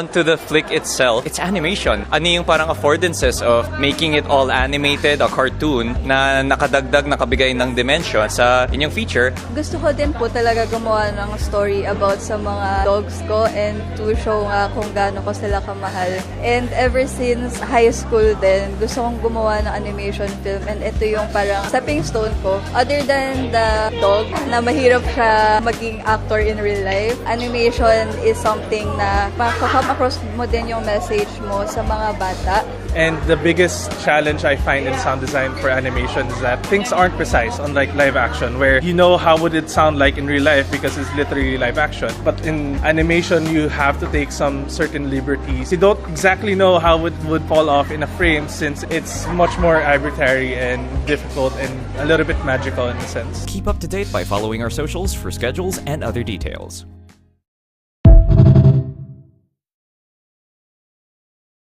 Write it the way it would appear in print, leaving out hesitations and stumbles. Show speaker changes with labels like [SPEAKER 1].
[SPEAKER 1] To the flick itself, it's animation. Ano yung parang affordances of making it all animated, a cartoon na nakadagdag, nakabigay ng dimension sa inyong feature.
[SPEAKER 2] Gusto ko din po talaga gumawa ng story about sa mga dogs ko and to show nga kung gaano ko sila kamahal. And ever since high school din, gusto kong gumawa ng animation film and ito yung parang stepping stone ko. Other than the dog, na mahirap siya maging actor in real life, animation is something na makakam across mo din yung message mo sa mga bata.
[SPEAKER 3] And the biggest challenge I find in sound design for animation is that things aren't precise, unlike live action, where you know how would it sound like in real life because it's literally live action. But in animation, you have to take some certain liberties. You don't exactly know how it would fall off in a frame since it's much more arbitrary and difficult and a little bit magical in a sense.
[SPEAKER 4] Keep up to date by following our socials for schedules and other details.